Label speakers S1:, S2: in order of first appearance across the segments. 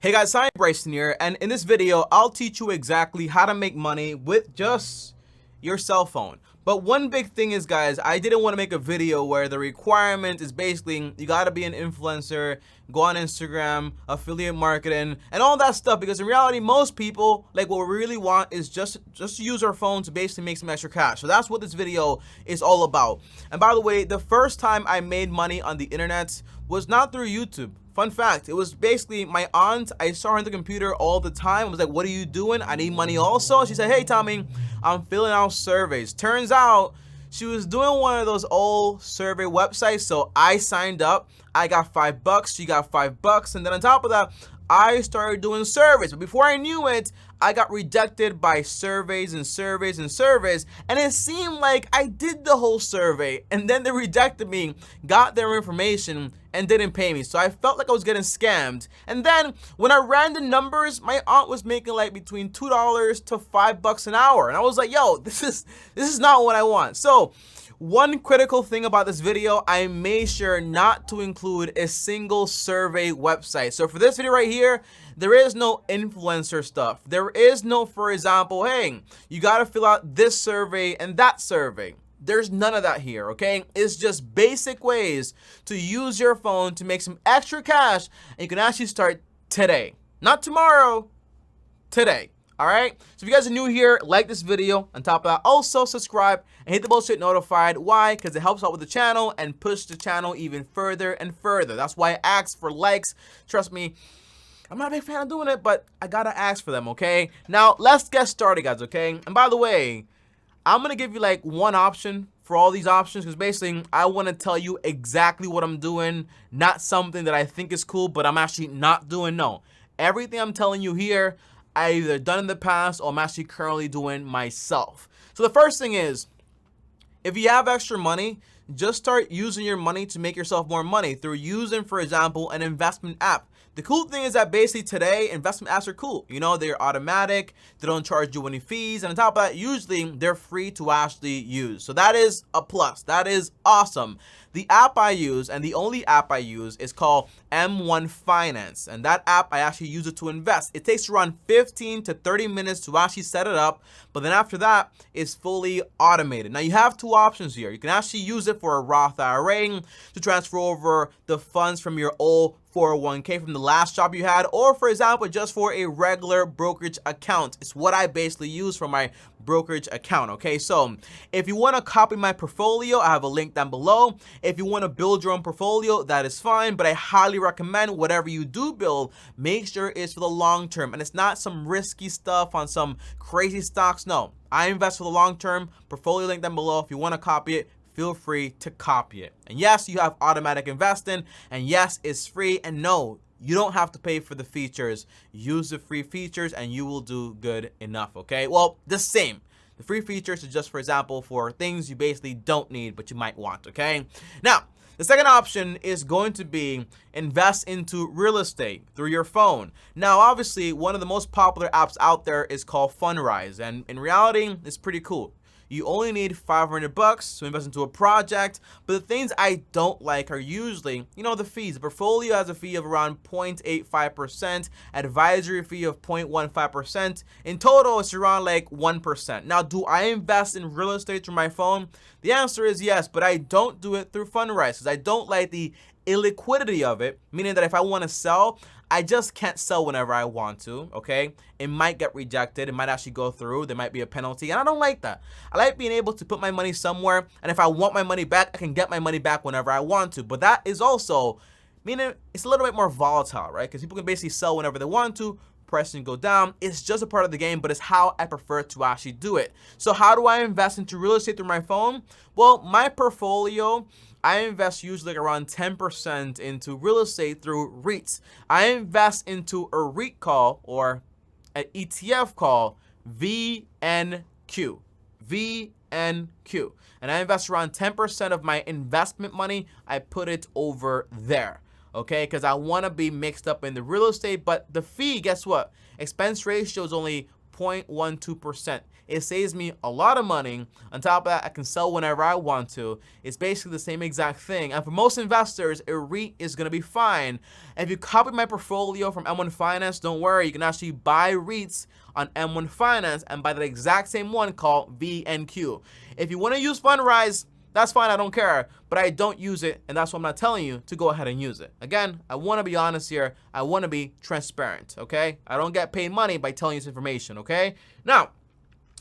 S1: Hey guys, TommyBryson here, and in this video, I'll teach you exactly how to make money with just your cell phone. But one big thing is, guys, I didn't want to make a video where the requirement is basically you got to be an influencer, go on Instagram, affiliate marketing, and all that stuff, because in reality, most people, like, what we really want is just to use our phone to basically make some extra cash. So that's what this video is all about. And by the way, the first time I made money on the internet was not through YouTube. Fun fact, it was basically my aunt. I saw her on the computer all the time. I was like, what are you doing? I need money also. She said, hey, Tommy, I'm filling out surveys. Turns out she was doing one of those old survey websites. So I signed up. I got $5. She got $5. And then on top of that, I started doing surveys. But before I knew it, I got rejected by surveys and surveys and surveys. And it seemed like I did the whole survey. And then they rejected me, got their information, and didn't pay me. So I felt like I was getting scammed. And then when I ran the numbers, my aunt was making like between $2 to $5 an hour. And I was like, yo, this is not what I want. So one critical thing about this video, I made sure not to include a single survey website. So for this video right here, there is no influencer stuff. There is no, for example, hey, you got to fill out this survey and that survey. There's none of that here, okay? It's just basic ways to use your phone to make some extra cash, and you can actually start today. Not tomorrow, today. All right, so if you guys are new here, like this video. On top of that, also subscribe and hit the bell to get notified. Why? Because it helps out with the channel and push the channel even further and further. That's why I ask for likes. Trust me, I'm not a big fan of doing it, but I gotta ask for them, okay? Now, let's get started, guys, okay? And by the way, I'm gonna give you like one option for all these options, because basically I want to tell you exactly what I'm doing, not something that I think is cool, but I'm actually not doing. No, everything I'm telling you here, I either done in the past or I'm actually currently doing myself. So the first thing is, if you have extra money, just start using your money to make yourself more money through using, for example, an investment app. The cool thing is that basically today, investment apps are cool. You know, they're automatic, they don't charge you any fees, and on top of that, usually they're free to actually use. So that is a plus. That is awesome. The app I use, and the only app I use, is called M1 Finance. And that app, I actually use it to invest. It takes around 15 to 30 minutes to actually set it up, but then after that, it's fully automated. Now, you have two options here. You can actually use it for a Roth IRA to transfer over the funds from your old 401k from the last job you had, or for example, just for a regular brokerage account. It's what I basically use for my brokerage account, okay? So if you want to copy my portfolio, I have a link down below. If you want to build your own portfolio, that is fine, but I highly recommend whatever you do build, make sure it's for the long term, and it's not some risky stuff on some crazy stocks. No, I invest for the long term. Portfolio link down below. If you want to copy it, feel free to copy it. And yes, you have automatic investing, and yes, it's free, and no, you don't have to pay for the features. Use the free features and you will do good enough, okay? Well, the same. The free features is just, for example, for things you basically don't need but you might want, okay? Now, the second option is going to be invest into real estate through your phone. Now, obviously, one of the most popular apps out there is called Fundrise, and in reality, it's pretty cool. You only need $500 to invest into a project, but the things I don't like are usually, you know, the fees. The portfolio has a fee of around 0.85%, advisory fee of 0.15%. In total, it's around like 1%. Now, do I invest in real estate through my phone? The answer is yes, but I don't do it through Fundrise because I don't like the illiquidity of it, meaning that if I want to sell, I just can't sell whenever I want to, okay? It might get rejected. It might actually go through. There might be a penalty, and I don't like that. I like being able to put my money somewhere, and if I want my money back, I can get my money back whenever I want to. But that is also, meaning it's a little bit more volatile, right? Because people can basically sell whenever they want to, price can go down. It's just a part of the game, but it's how I prefer to actually do it. So how do I invest into real estate through my phone? Well, my portfolio, I invest usually around 10% into real estate through REITs. I invest into a REIT call or an ETF call VNQ. VNQ. And I invest around 10% of my investment money. I put it over there. Okay, because I want to be mixed up in the real estate, but the fee, guess what? Expense ratio is only 0.12%. It saves me a lot of money. On top of that, I can sell whenever I want to. It's basically the same exact thing. And for most investors, a REIT is going to be fine. And if you copy my portfolio from M1 Finance, don't worry, you can actually buy REITs on M1 Finance and buy the exact same one called VNQ. If you want to use Fundrise, that's fine, I don't care, but I don't use it, and that's why I'm not telling you to go ahead and use it. Again, I want to be honest here. I want to be transparent, okay? I don't get paid money by telling you this information, okay? Now,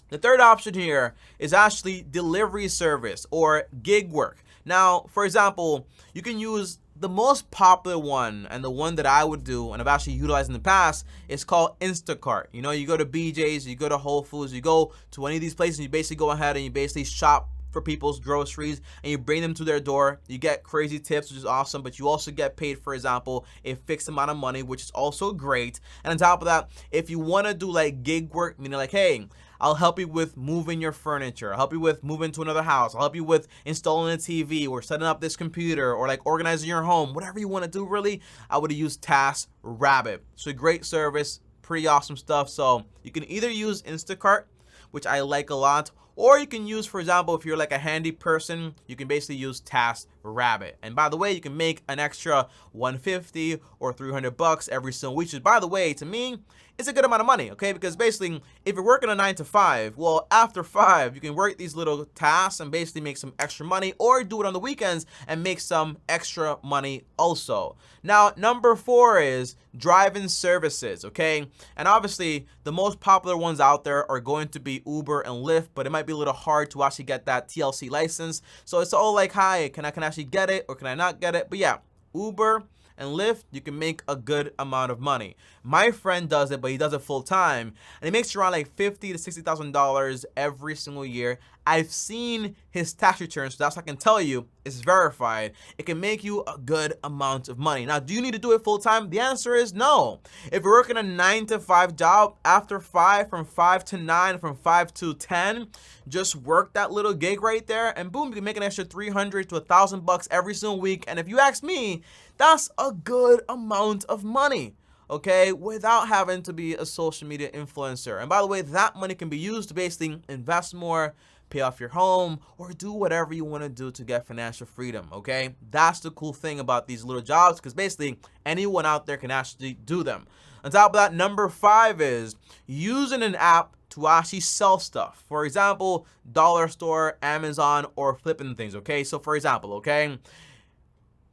S1: the third option here is actually delivery service or gig work. Now, for example, you can use the most popular one, and the one that I would do and I've actually utilized in the past, is called Instacart. You know, you go to BJ's, you go to Whole Foods, you go to any of these places, and you basically go ahead and you basically shop for people's groceries and you bring them to their door. You get crazy tips, which is awesome, but you also get paid, for example, a fixed amount of money, which is also great. And on top of that, if you want to do like gig work, meaning like, hey, I'll help you with moving your furniture, I'll help you with moving to another house, I'll help you with installing a TV or setting up this computer or like organizing your home, whatever you want to do really, I would use TaskRabbit. So great service, pretty awesome stuff. So you can either use Instacart, which I like a lot, or you can use, for example, if you're like a handy person, you can basically use TaskRabbit. And by the way, you can make an extra $150 or $300 every single week, which, by the way, to me, it's a good amount of money, okay? Because basically, if you're working a 9 to 5, well, after 5, you can work these little tasks and basically make some extra money, or do it on the weekends and make some extra money also. Now, number 4 is drive-in services, okay? And obviously, the most popular ones out there are going to be Uber and Lyft, but it might be a little hard to actually get that TLC license. So it's all like, hi, can I actually get it or can I not get it? But yeah, Uber and Lyft, you can make a good amount of money. My friend does it, but he does it full time, and he makes around like $50,000 to $60,000 every single year. I've seen his tax returns, so that's what I can tell you. It's verified. It can make you a good amount of money. Now, do you need to do it full time? The answer is no. If you're working a 9 to 5 job, after 5, from 5 to 9, from 5 to 10, just work that little gig right there, and boom, you can make an extra $300 to $1,000 every single week. And if you ask me, that's a good amount of money, okay, without having to be a social media influencer. And by the way, that money can be used to basically invest more, pay off your home, or do whatever you want to do to get financial freedom, okay? That's the cool thing about these little jobs, because basically anyone out there can actually do them. On top of that, number 5 is using an app to actually sell stuff. For example, dollar store, Amazon, or flipping things, okay? So for example, okay,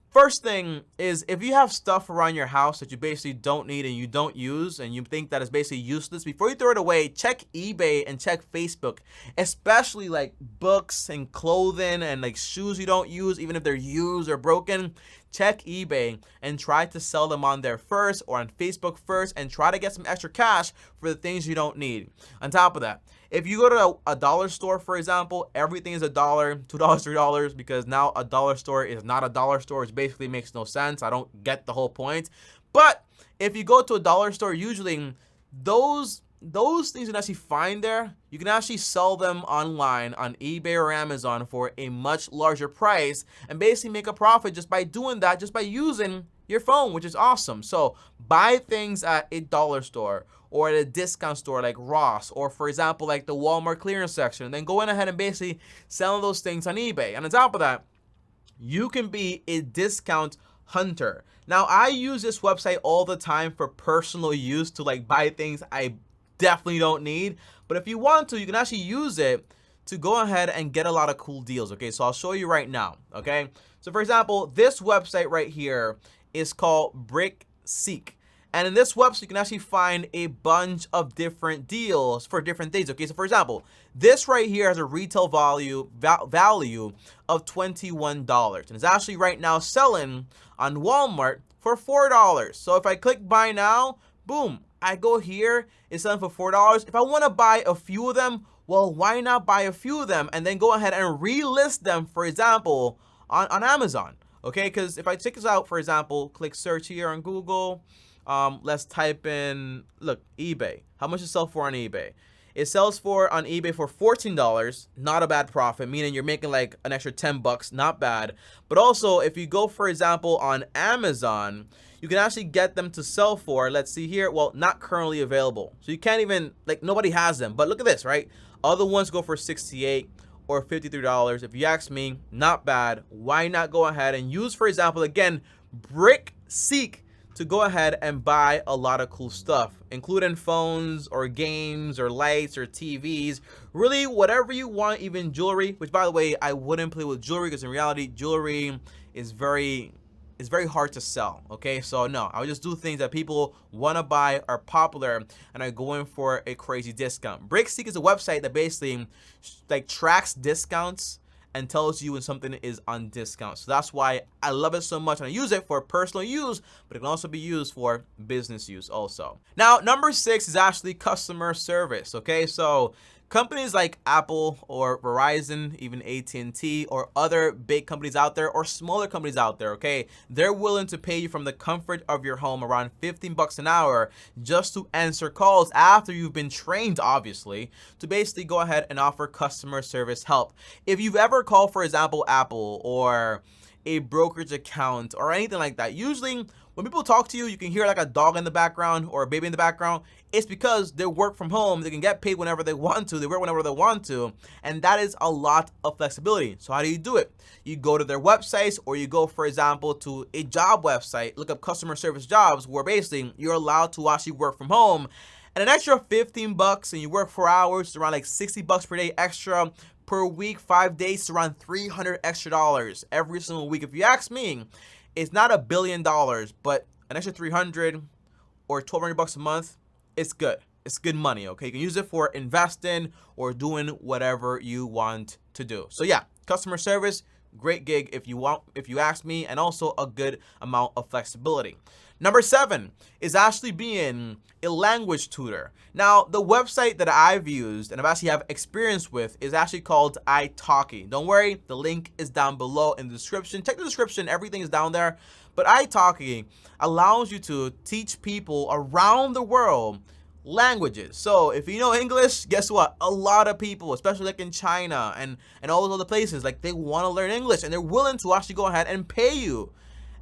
S1: first thing is, if you have stuff around your house that you basically don't need and you don't use and you think that is basically useless, before you throw it away, check eBay and check Facebook, especially like books and clothing and like shoes you don't use, even if they're used or broken. Check eBay and try to sell them on there first, or on Facebook first, and try to get some extra cash for the things you don't need. On top of that, if you go to a dollar store, for example, everything is $1, $2, $3, because now a dollar store is not a dollar store, which basically makes no sense. I don't get the whole point. But if you go to a dollar store, usually those things you can actually find there, you can actually sell them online on eBay or Amazon for a much larger price, and basically make a profit just by doing that, just by using your phone, which is awesome. So buy things at a dollar store or at a discount store like Ross, or for example like the Walmart clearance section, and then go in ahead and basically sell those things on eBay. And on top of that, you can be a discount hunter. Now, I use this website all the time for personal use, to like buy things I definitely don't need. But if you want to, you can actually use it to go ahead and get a lot of cool deals. Okay, so I'll show you right now. Okay, so for example, this website right here is called BrickSeek. And in this website, you can actually find a bunch of different deals for different things. Okay, so for example, this right here has a retail value of $21, and it's actually right now selling on Walmart for $4. So if I click buy now, boom, I go here, it's selling for $4. If I want to buy a few of them, well, why not buy a few of them and then go ahead and relist them, for example, on Amazon? Okay, because if I check this out, for example, click search here on Google. Let's type in, look, eBay. How much it sell for on eBay? It sells for on eBay for $14, not a bad profit, meaning you're making like an extra 10 bucks, not bad. But also, if you go, for example, on Amazon, you can actually get them to sell for, let's see here, well, not currently available. So you can't even, like, nobody has them. But look at this, right? Other ones go for $68 or $53. If you ask me, not bad. Why not go ahead and use, for example, again, Brickseek to go ahead and buy a lot of cool stuff, including phones or games or lights or TVs, really whatever you want, even jewelry, which, by the way, I wouldn't play with jewelry because in reality, jewelry is very hard to sell. Okay, so no, I would just do things that people want to buy, are popular, and are going for a crazy discount. Brickseek is a website that basically like tracks discounts and tells you when something is on discount. So that's why I love it so much, and I use it for personal use, but it can also be used for business use also. Now, number 6 is actually customer service. Okay, so companies like Apple or Verizon, even AT&T, or other big companies out there or smaller companies out there, okay, they're willing to pay you from the comfort of your home around 15 bucks an hour just to answer calls after you've been trained, obviously, to basically go ahead and offer customer service help. If you've ever called, for example, Apple or a brokerage account or anything like that, usually when people talk to you, you can hear like a dog in the background or a baby in the background. It's because they work from home. They can get paid whenever they want to. They work whenever they want to. And that is a lot of flexibility. So how do you do it? You go to their websites, or you go, for example, to a job website, look up customer service jobs, where basically you're allowed to actually work from home. And an extra 15 bucks, and you work 4 hours, around like 60 bucks per day extra. Per week, 5 days, it's around $300 extra every single week. If you ask me, it's not $1 billion, but an extra 300 or 1,200 bucks a month, it's good. It's good money, okay? You can use it for investing or doing whatever you want to do. So yeah, customer service, great gig if you want, if you ask me, and also a good amount of flexibility. Number 7 is actually being a language tutor. Now, the website that I've used and I've actually have experience with is actually called italki. Don't worry, the link is down below in the description. Check the description, everything is down there. But italki allows you to teach people around the world languages. So if you know English, guess what? A lot of people, especially like in China and all those other places, like they want to learn English and they're willing to actually go ahead and pay you.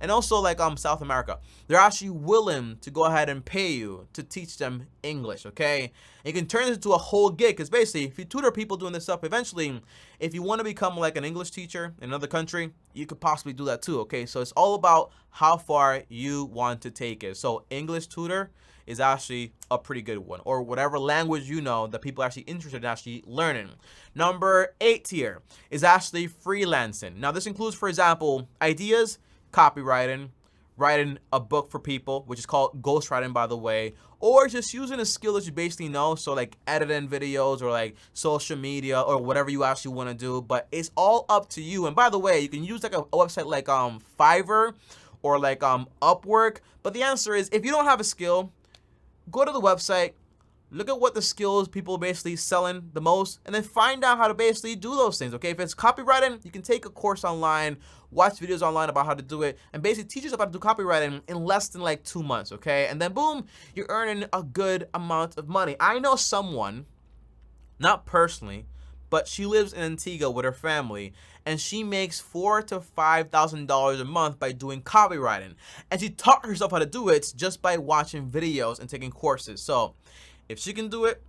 S1: And also like South America, they're actually willing to go ahead and pay you to teach them English, okay? And you can turn this into a whole gig, because basically if you tutor people doing this stuff, eventually if you want to become like an English teacher in another country, you could possibly do that too, okay? So it's all about how far you want to take it. So English tutor is actually a pretty good one, or whatever language you know that people are actually interested in actually learning. Number 8 here is actually freelancing. Now this includes, for example, ideas, copywriting, writing a book for people, which is called ghostwriting, by the way, or just using a skill that you basically know, so like editing videos or like social media or whatever you actually want to do. But it's all up to you. And by the way, you can use like a website like Fiverr or like Upwork. But the answer is, if you don't have a skill, go to the website, look at what the skills people basically selling the most, and then find out how to basically do those things, okay? If it's copywriting, you can take a course online, watch videos online about how to do it, and basically teach yourself how to do copywriting in less than like 2 months, okay? And then boom, you're earning a good amount of money. I know someone, not personally, but she lives in Antigua with her family, and she makes $4,000 to $5,000 a month by doing copywriting. And she taught herself how to do it just by watching videos and taking courses. So if she can do it,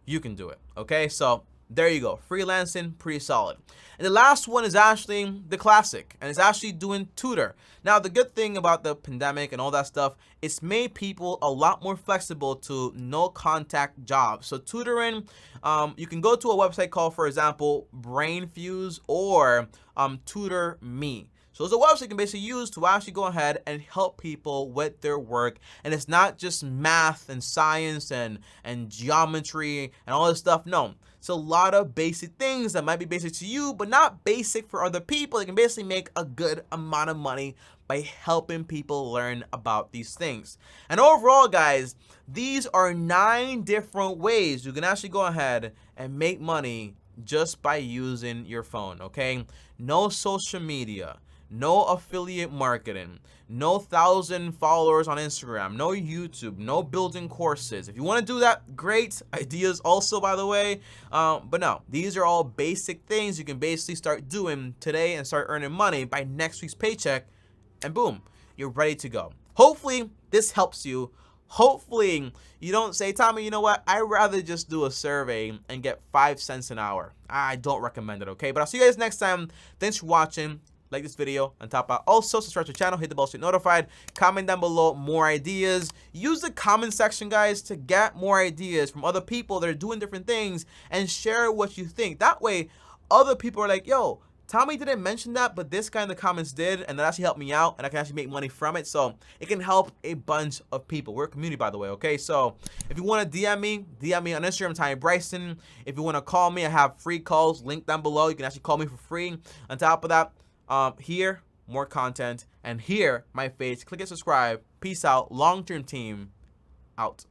S1: you can do it, okay? So there you go, freelancing, pretty solid. And the last one is actually the classic, and it's actually doing Tutor. Now, the good thing about the pandemic and all that stuff, it's made people a lot more flexible to no contact jobs. So tutoring, you can go to a website called, for example, Brainfuse or Tutor Me. So it's a website you can basically use to actually go ahead and help people with their work. And it's not just math and science and geometry and all this stuff. No, it's a lot of basic things that might be basic to you, but not basic for other people. They can basically make a good amount of money by helping people learn about these things. And overall, guys, these are 9 different ways you can actually go ahead and make money just by using your phone, okay? No social media. no affiliate marketing, no 1,000 followers on Instagram, no YouTube, no building courses. If you want to do that, great ideas also, by the way. But no, these are all basic things you can basically start doing today and start earning money by next week's paycheck, and boom, you're ready to go. Hopefully this helps you. Hopefully you don't say, Tommy, you know what, I'd rather just do a survey and get 5 cents an hour. I don't recommend it, okay? But I'll see you guys next time. Thanks for watching. Like this video on top of also subscribe to the channel, hit the bell to get notified, comment down below more ideas. Use the comment section, guys, to get more ideas from other people that are doing different things, and share what you think. That way other people are like, yo, Tommy didn't mention that, but this guy in the comments did, and that actually helped me out, and I can actually make money from it. So it can help a bunch of people. We're a community, by the way, okay? So if you want to DM me on Instagram, TommyBryson. If you want to call me, I have free calls, link down below. You can actually call me for free. On top of that, here, more content, and here, my face. Click and subscribe. Peace out. Long-term team, out.